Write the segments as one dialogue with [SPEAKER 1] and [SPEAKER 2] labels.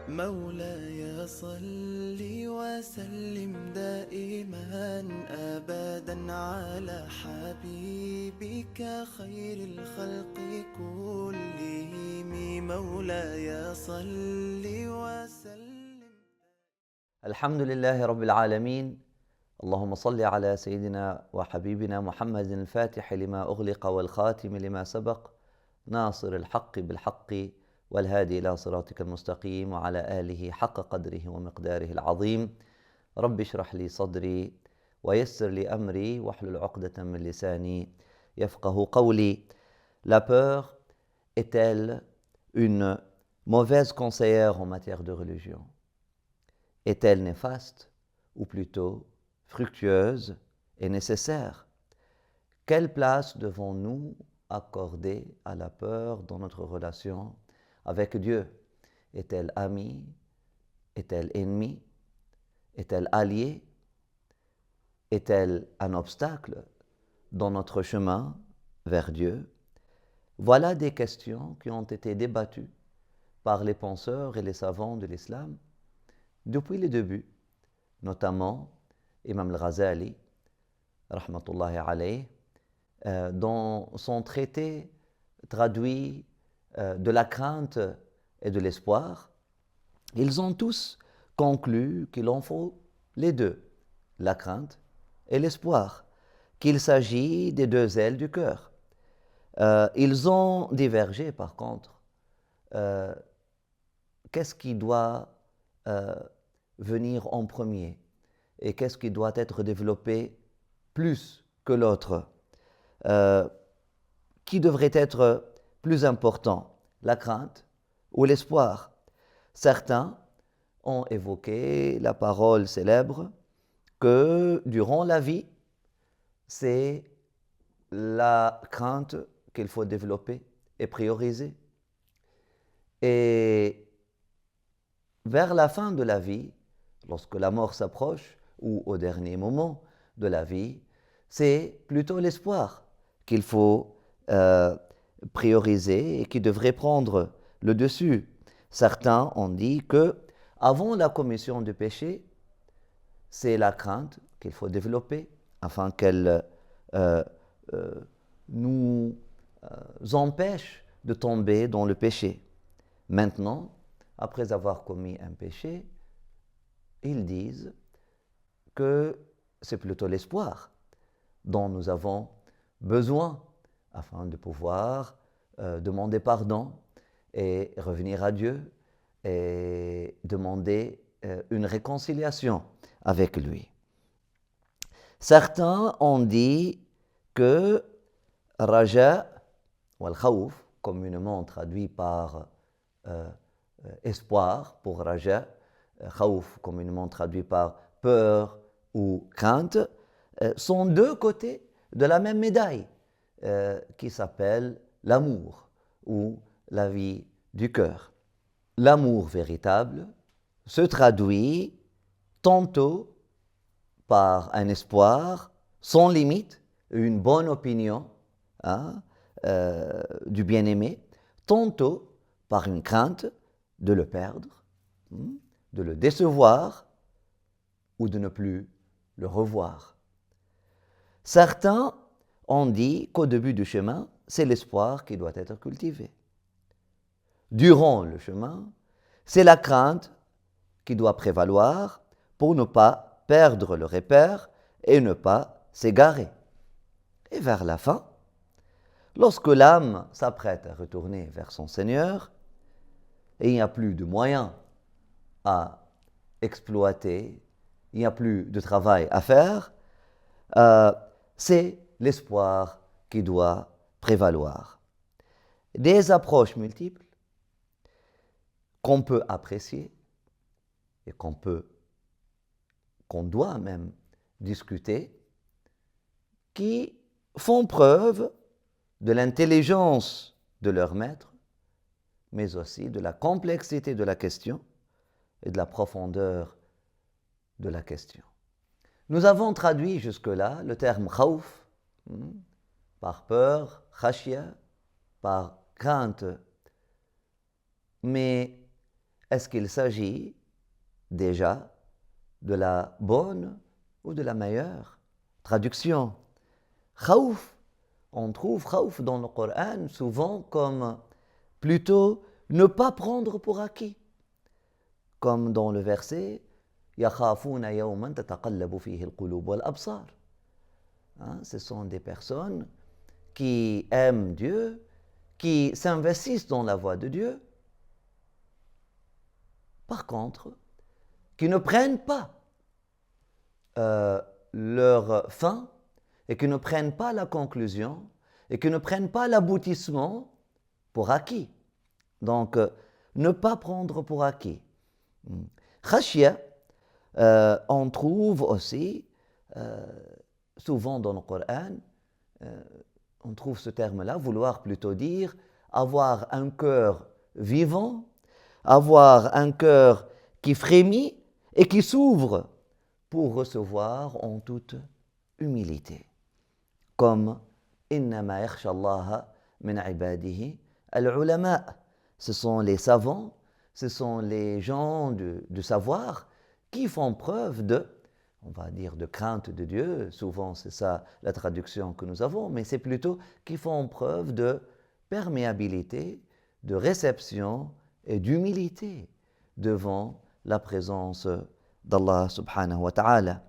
[SPEAKER 1] مولاي صل وسلم دائما أبدا على حبيبك خير الخلق كلهم مولاي صل وسلم.
[SPEAKER 2] الحمد لله رب العالمين. اللهم صل على سيدنا وحبيبنا محمد الفاتح لما أغلق والخاتم لما سبق ناصر الحق بالحق والهادي إلى صراطك المستقيم وعلى آله حق قدره ومقداره العظيم. رب اشرح لي صدري ويسر لي أمري واحلل عقدة من لساني يفقه قولي. La peur est-elle une mauvaise conseillère en matière de religion? Est-elle néfaste ou plutôt fructueuse et nécessaire? Quelle place devons-nous accorder à la peur dans notre relation avec Dieu? Est-elle amie? Est-elle ennemie? Est-elle alliée? Est-elle un obstacle dans notre chemin vers Dieu? Voilà des questions qui ont été débattues par les penseurs et les savants de l'islam depuis le début, notamment Imam al-Ghazali, rahmatullahi alayh, dans son traité traduit de la crainte et de l'espoir. Ils ont tous conclu qu'il en faut les deux, la crainte et l'espoir, qu'il s'agit des deux ailes du cœur. Ils ont divergé par contre. Qu'est-ce qui doit venir en premier et qu'est-ce qui doit être développé plus que l'autre? Qui devrait être plus important, la crainte ou l'espoir? Certains ont évoqué la parole célèbre que durant la vie, c'est la crainte qu'il faut développer et prioriser. Et vers la fin de la vie, lorsque la mort s'approche, ou au dernier moment de la vie, c'est plutôt l'espoir qu'il faut prioriser et qui devrait prendre le dessus. Certains ont dit que avant la commission du péché, c'est la crainte qu'il faut développer afin qu'elle nous empêche de tomber dans le péché. Maintenant, après avoir commis un péché, ils disent que c'est plutôt l'espoir dont nous avons besoin afin de pouvoir demander pardon et revenir à Dieu et demander une réconciliation avec lui. Certains ont dit que raja ou al-khawf, communément traduit par espoir pour raja, khawf communément traduit par peur ou crainte, sont deux côtés de la même médaille qui s'appelle l'amour ou la vie du cœur. L'amour véritable se traduit tantôt par un espoir sans limite, une bonne opinion du bien-aimé, tantôt par une crainte de le perdre, de le décevoir ou de ne plus le revoir. Certains ont dit qu'au début du chemin, c'est l'espoir qui doit être cultivé. Durant le chemin, c'est la crainte qui doit prévaloir pour ne pas perdre le repère et ne pas s'égarer. Et vers la fin, lorsque l'âme s'apprête à retourner vers son Seigneur, et il n'y a plus de moyens à exploiter, il n'y a plus de travail à faire, c'est l'espoir qui doit prévaloir. Des approches multiples qu'on peut apprécier et qu'on doit même discuter, qui font preuve de l'intelligence de leur maître, mais aussi de la complexité de la question et de la profondeur de la question. Nous avons traduit jusque-là le terme khawf par peur, khashya par crainte. Mais est-ce qu'il s'agit déjà de la bonne ou de la meilleure traduction? Khawf, on trouve khawf dans le Coran souvent comme plutôt ne pas prendre pour acquis. Comme dans le verset يَخَافُونَ يَوْمًا تَتَقَلَّبُ فِيهِ الْقُلُوبُ وَالْأَبْصَارُ. Ce sont des personnes qui aiment Dieu, qui s'investissent dans la voie de Dieu. Par contre, qui ne prennent pas leur fin et qui ne prennent pas la conclusion et qui ne prennent pas l'aboutissement pour acquis. Donc, ne pas prendre pour acquis. Khashya, on trouve aussi, souvent dans le Coran, on trouve ce terme-là, vouloir plutôt dire avoir un cœur vivant, avoir un cœur qui frémit et qui s'ouvre pour recevoir en toute humilité. Comme إنما يخشى الله من عباده العلماء. Ce sont les savants, ce sont les gens de savoir qui font preuve de, on va dire, de crainte de Dieu. Souvent c'est ça la traduction que nous avons, mais c'est plutôt qui font preuve de perméabilité, de réception et d'humilité devant la présence d'Allah subhanahu wa ta'ala.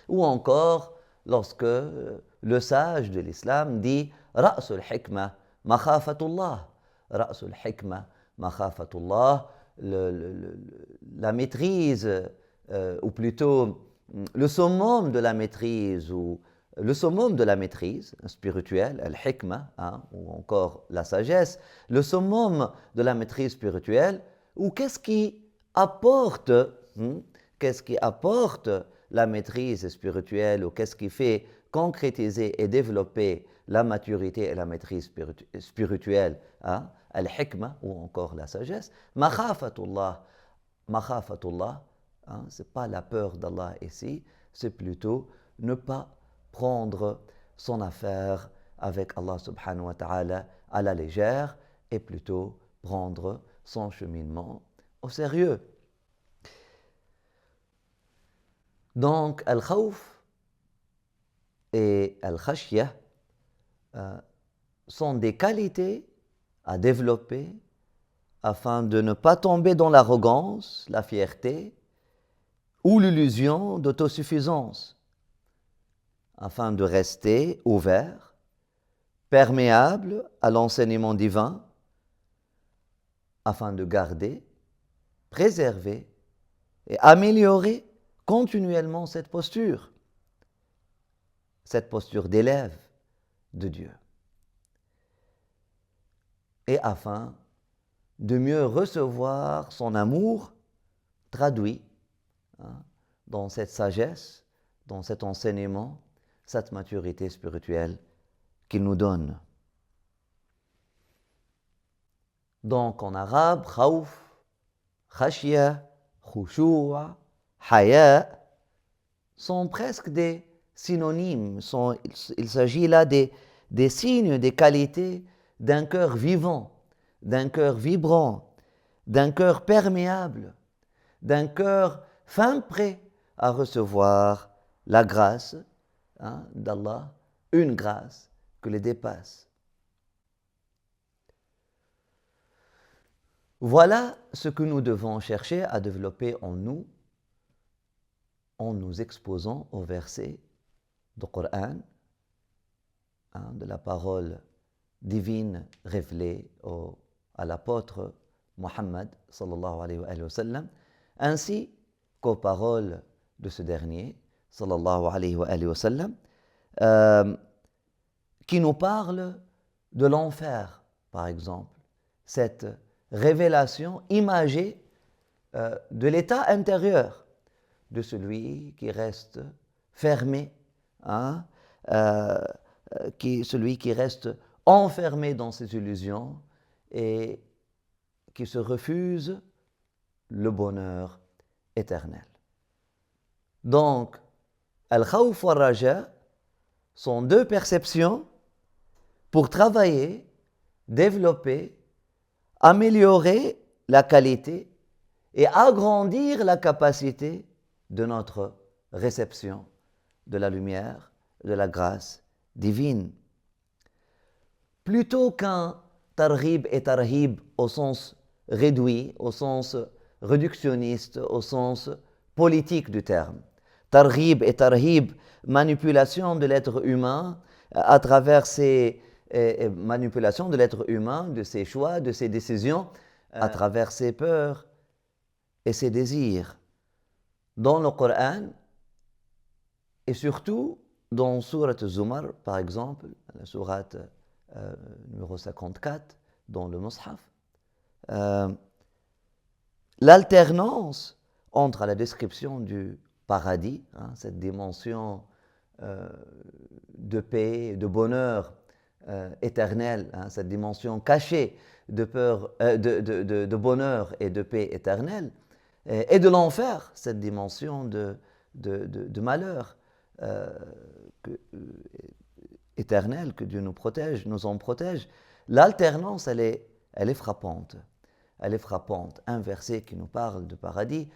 [SPEAKER 2] Ou encore lorsque le sage de l'islam dit Ra'sul hikmah makhafatullah. Ra'sul hikmah makhafatullah, la maîtrise, ou plutôt le summum de la maîtrise, ou le summum de la maîtrise spirituelle, al-hikmah, ou encore la sagesse, le summum de la maîtrise spirituelle, ou qu'est-ce qui apporte la maîtrise spirituelle, ou qu'est-ce qui fait concrétiser et développer la maturité et la maîtrise spirituelle, al-hikmah ou encore la sagesse. Makhafatullah, c'est pas la peur d'Allah ici, c'est plutôt ne pas prendre son affaire avec Allah subhanahu wa ta'ala à la légère et plutôt prendre son cheminement au sérieux. Donc, al-khawf et al-khashya sont des qualités à développer afin de ne pas tomber dans l'arrogance, la fierté ou l'illusion d'autosuffisance, afin de rester ouvert, perméable à l'enseignement divin, afin de garder, préserver et améliorer continuellement cette posture d'élève de Dieu. Et afin de mieux recevoir son amour traduit dans cette sagesse, dans cet enseignement, cette maturité spirituelle qu'il nous donne. Donc en arabe, khawf, khashya, khushu'a, haya sont presque des synonymes. Il s'agit là des signes, des qualités d'un cœur vivant, d'un cœur vibrant, d'un cœur perméable, d'un cœur fin prêt à recevoir la grâce d'Allah, une grâce que les dépasse. Voilà ce que nous devons chercher à développer en nous exposant au verset du Coran, de la parole divine révélée à l'apôtre Muhammad sallallahu alayhi wa sallam, ainsi qu'aux paroles de ce dernier sallallahu alayhi wa sallam, qui nous parle de l'enfer, par exemple, cette révélation imagée de l'état intérieur de celui qui reste fermé, celui qui reste enfermé dans ses illusions et qui se refuse le bonheur éternel. Donc, al-khawf wal-raja sont deux perceptions pour travailler développer, améliorer la qualité et agrandir la capacité de notre réception de la lumière, de la grâce divine. Plutôt qu'un targhib et tarhib au sens réduit, au sens réductionniste, au sens politique du terme. Targhib et tarhib, manipulation de l'être humain à travers ses manipulation de l'être humain, de ses choix, de ses décisions, à travers ses peurs et ses désirs. Dans le Coran, et surtout dans Surat Zumar, par exemple, la sourate numéro 54 dans le Mus'haf, l'alternance entre la description du paradis, cette dimension de paix, de bonheur éternel, cette dimension cachée de bonheur et de paix éternelle, et de l'enfer, cette dimension de malheur éternel, que Dieu nous protège, nous en protège. L'alternance, elle est frappante. Elle est frappante. Un verset qui nous parle de paradis,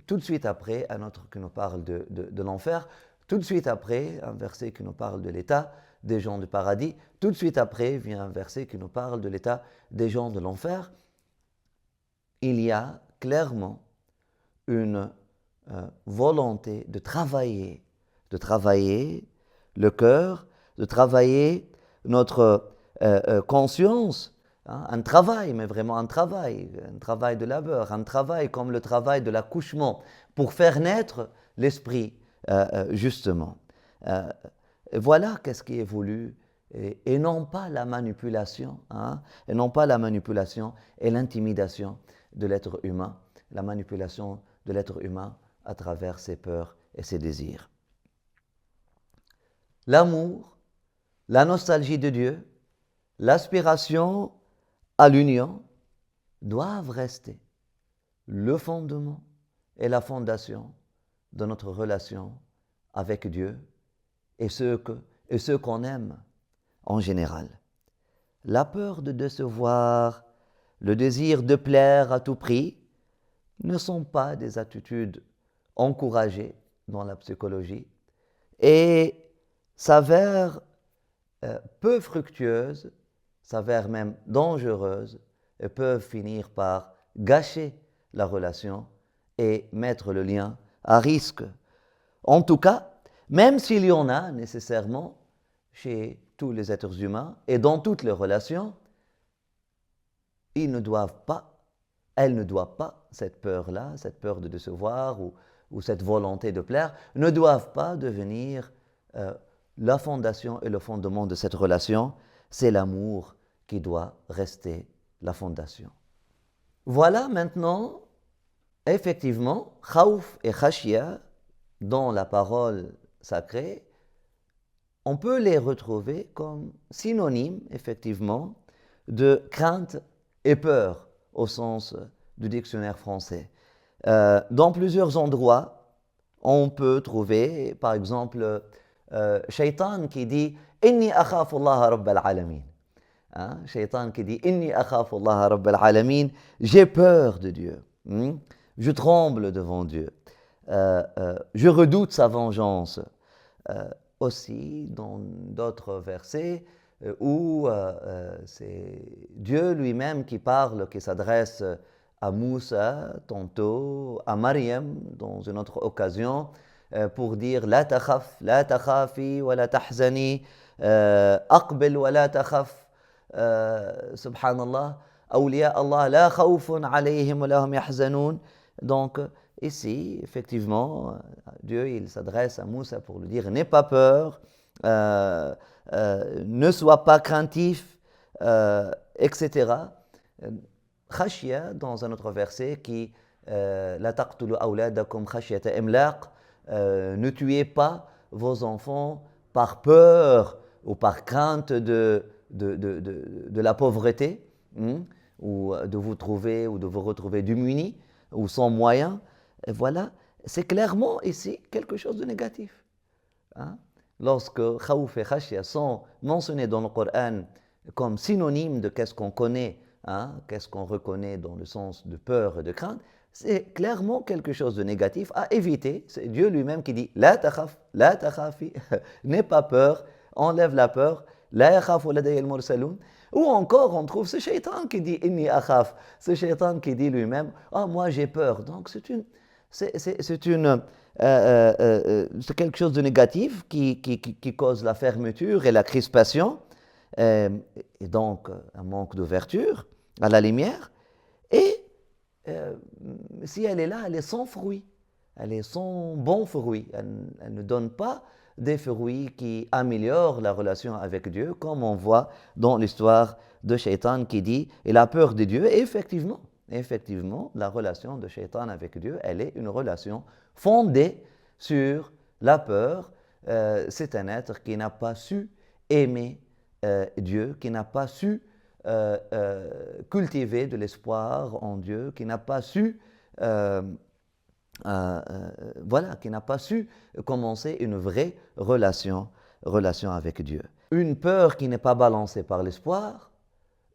[SPEAKER 2] tout de suite après, un autre qui nous parle de l'enfer, tout de suite après, un verset qui nous parle de l'état des gens du paradis, tout de suite après vient un verset qui nous parle de l'état des gens de l'enfer. Il y a clairement une volonté de travailler le cœur, de travailler notre conscience, un travail, mais vraiment un travail de labeur, un travail comme le travail de l'accouchement, pour faire naître l'esprit, justement. Voilà qu'est-ce qui est voulu, et non pas la manipulation, et non pas la manipulation et l'intimidation de l'être humain, la manipulation de l'être humain à travers ses peurs et ses désirs. L'amour, la nostalgie de Dieu, l'aspiration à l'union doivent rester le fondement et la fondation de notre relation avec Dieu et ceux qu'on aime en général. La peur de décevoir, le désir de plaire à tout prix ne sont pas des attitudes encouragées dans la psychologie et s'avèrent peu fructueuses, s'avèrent même dangereuses et peuvent finir par gâcher la relation et mettre le lien à risque. En tout cas, même s'il y en a nécessairement chez tous les êtres humains et dans toutes les relations, elles ne doivent pas, cette peur-là, cette peur de décevoir ou cette volonté de plaire, ne doivent pas devenir la fondation et le fondement de cette relation. C'est l'amour qui doit rester la fondation. Voilà maintenant, effectivement, khawf et khashia, dans la parole sacrée, on peut les retrouver comme synonymes, effectivement, de crainte et peur, au sens du dictionnaire français. Dans plusieurs endroits, on peut trouver, par exemple, Shaitan qui dit « Inni akhafu Allah Rabbal Alamin ». Shaitan qui dit « Inni akhafu Allah Rabbal Alamin », j'ai peur de Dieu, je tremble devant Dieu, je redoute sa vengeance. Aussi dans d'autres versets où c'est Dieu lui-même qui parle, qui s'adresse à Moussa, tantôt à Mariam dans une autre occasion, pour dire la takhafi wa la tahzani, aqbil wa la takhaf, subhanallah, awliya Allah la khawfun alayhim wa la hum yahzanoun. Donc ici, effectivement, Dieu il s'adresse à Moussa pour lui dire n'aie pas peur, ne sois pas craintif, etc. Khashia, dans un autre verset qui la taqtulu awladakum khashyata imlaq, ne tuez pas vos enfants par peur ou par crainte de la pauvreté, ou de vous trouver ou de vous retrouver démunis ou sans moyens. Et voilà, c'est clairement ici quelque chose de négatif. Lorsque khawf et khashya sont mentionnés dans le Coran comme synonyme de qu'est-ce qu'on connaît, hein, qu'est-ce qu'on reconnaît dans le sens de peur et de crainte, c'est clairement quelque chose de négatif à éviter. C'est Dieu lui-même qui dit « La takhaf, la takhafi » n'aie pas peur, enlève la peur. « La yakhafu ladayya al-mursaloun » Ou encore, on trouve ce shaitan qui dit « Inni akhaf », ce shaitan qui dit lui-même « Ah, moi j'ai peur ». Donc c'est quelque chose de négatif qui cause la fermeture et la crispation, et donc un manque d'ouverture à la lumière. Et si elle est là, elle est sans fruit, elle est sans bon fruit, elle ne donne pas des fruits qui améliorent la relation avec Dieu, comme on voit dans l'histoire de Shaitan qui dit « il a peur de Dieu ». Et effectivement, la relation de Shaitan avec Dieu, elle est une relation fondée sur la peur. C'est un être qui n'a pas su aimer Dieu, qui n'a pas su cultiver de l'espoir en Dieu, qui n'a pas su qui n'a pas su commencer une vraie relation avec Dieu. Une peur qui n'est pas balancée par l'espoir,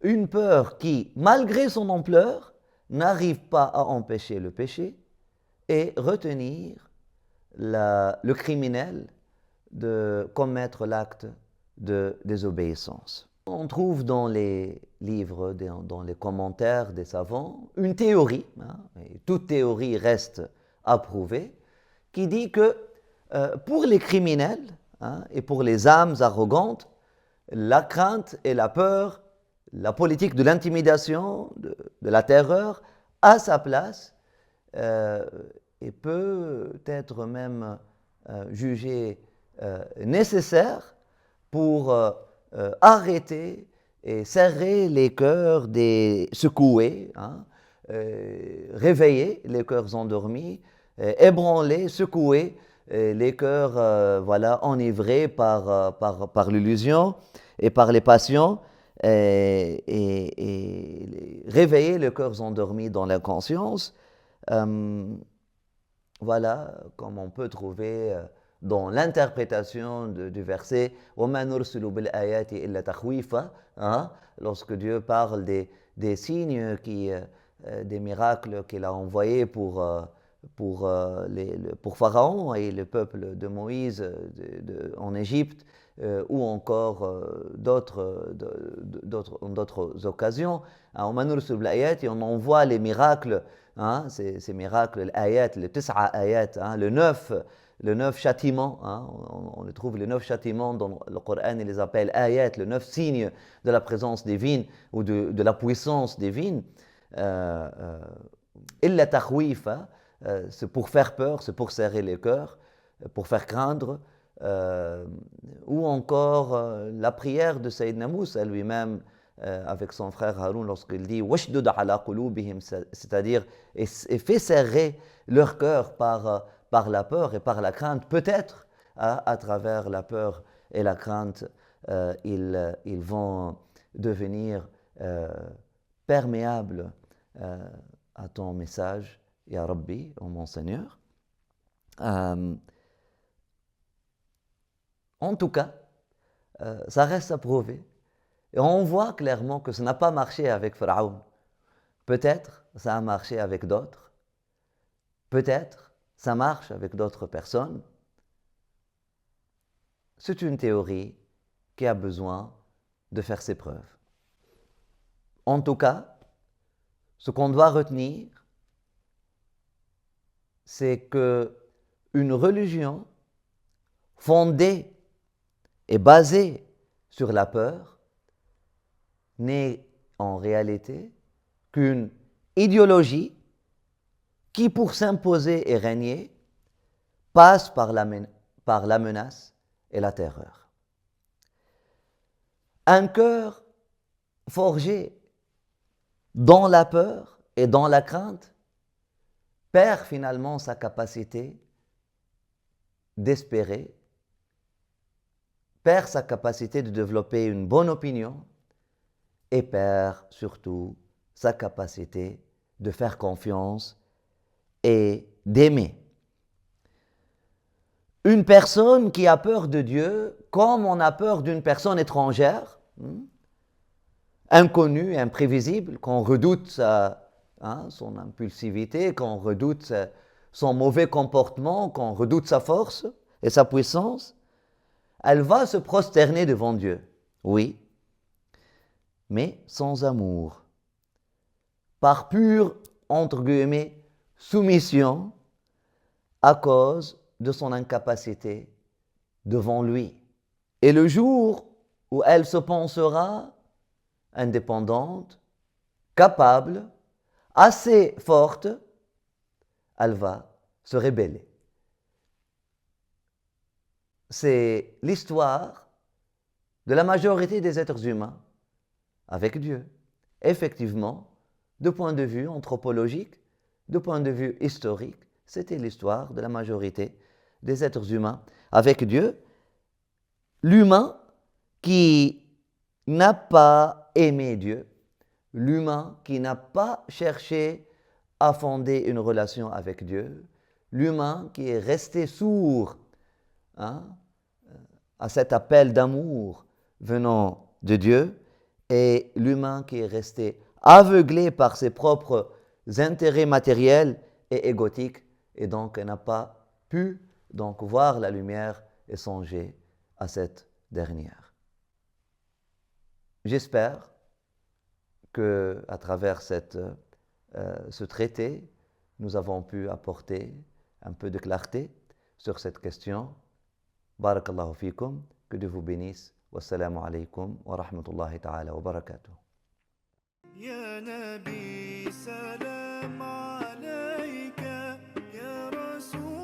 [SPEAKER 2] une peur qui, malgré son ampleur, n'arrive pas à empêcher le péché et retenir le criminel de commettre l'acte de désobéissance. On trouve dans les livres, dans les commentaires des savants, une théorie, hein, et toute théorie reste approuvée, qui dit que pour les criminels, hein, et pour les âmes arrogantes, la crainte et la peur, la politique de l'intimidation, de la terreur, a sa place et peut être même jugée nécessaire pour arrêter et serrer les cœurs des secoués, hein, réveiller les cœurs endormis, ébranler, secouer les cœurs enivrés par l'illusion et par les passions, et réveiller les cœurs endormis dans l'inconscience. Voilà, comme on peut trouver dans l'interprétation du verset وَمَا نُرْسِلُ بِالْآيَاتِ إِلَّا تَخْوِيفًا, lorsque Dieu parle des signes, des miracles qu'il a envoyés pour Pharaon et le peuple de Moïse en Égypte, ou encore d'autres occasions. وَمَا نُرْسِلُ بِالْآيَاتِ, on envoie les miracles, hein, ces miracles, l'ayat, les 9 ayat, hein, le 9 châtiments, hein, on trouve les 9 châtiments dans le Coran, il les appelle ayat, les 9 signes de la présence divine ou de la puissance divine. Illa takhwif, c'est pour faire peur, c'est pour serrer les cœurs, pour faire craindre. Ou encore la prière de Sayyidina Moussa lui-même avec son frère Haroun lorsqu'il dit washdud ala qulubihim, c'est-à-dire et fait serrer leur cœur par la peur et par la crainte. Peut-être à travers la peur et la crainte ils vont devenir perméables à ton message, Ya Rabbi, ô mon Seigneur. En tout cas, ça reste à prouver. Et on voit clairement que ça n'a pas marché avec Pharaon. Peut-être ça a marché avec d'autres. Peut-être ça marche avec d'autres personnes. C'est une théorie qui a besoin de faire ses preuves. En tout cas, ce qu'on doit retenir, c'est qu'une religion fondée et basée sur la peur n'est en réalité qu'une idéologie qui, pour s'imposer et régner, passe par la menace et la terreur. Un cœur forgé dans la peur et dans la crainte perd finalement sa capacité d'espérer, perd sa capacité de développer une bonne opinion et perd surtout sa capacité de faire confiance et d'aimer. Une personne qui a peur de Dieu, comme on a peur d'une personne étrangère, inconnu et imprévisible, qu'on redoute son impulsivité, qu'on redoute son mauvais comportement, qu'on redoute sa force et sa puissance, elle va se prosterner devant Dieu, oui, mais sans amour, par pure, entre guillemets, soumission à cause de son incapacité devant lui. Et le jour où elle se pensera indépendante, capable, assez forte, elle va se rebeller. C'est l'histoire de la majorité des êtres humains avec Dieu. Effectivement, de point de vue anthropologique, de point de vue historique, c'était l'histoire de la majorité des êtres humains avec Dieu. L'humain qui n'a pas aimé Dieu, l'humain qui n'a pas cherché à fonder une relation avec Dieu, l'humain qui est resté sourd à cet appel d'amour venant de Dieu, et l'humain qui est resté aveuglé par ses propres intérêts matériels et égotiques, et donc n'a pas pu donc voir la lumière et songer à cette dernière. J'espère qu'à travers ce traité, nous avons pu apporter un peu de clarté sur cette question. Barakallahu fikum, que Dieu vous bénisse. Wassalamu alaikum wa rahmatullahi ta'ala wa barakatuh.
[SPEAKER 1] يا نبي سلام عليك يا رسول